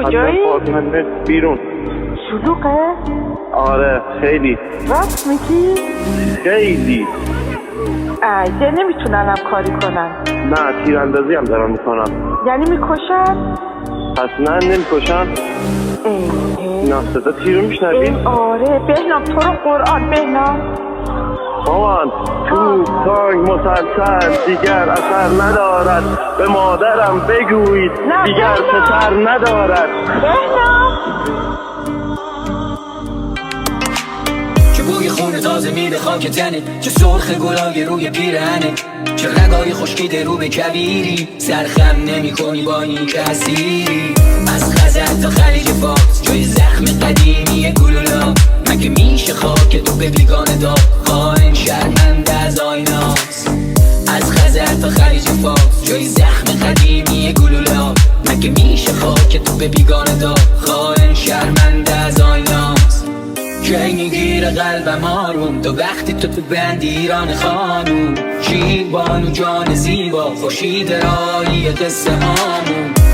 کجایی؟ آپارتمنت بیرون. شلوغه؟ آره خیلی. راست میگی؟ خیلی. ایده نمیتونن همکاری کنن. نه تیراندازی هم دارن میکنن. یعنی میکشن؟ پس نه نمیکشن. نه صدا تیر میشنوی؟ آره بهنام تو رو قرآن بهنام. مامان تو تانک مسلسل دیگر اثر ندارد، به مادرم بگویید دیگر پسر ندارد. بهنام چه بوی خون تازه میده خاک تنه، چه سرخ گلای روی پیرهنه، چه رگای خشکیده رو به کویری، سرخم نمی کنی با این کسیری. از خزر تا خلیج فارس جای زخم قدیمی گلولا، مگه میشه خاک تو به بیگانه داد خائن شرمنده از آیناست. از خزر تا خلیج فارس جای زخم قدیمی گلولا، مگه میشه خاک تو به بیگانه داد خائن شرمنده از آیناست. کی میگیره قلبم آروم تو وقتی تو بندی ایران خانوم، شیر بانو جان زیبا خوشید رایی قصه هامون.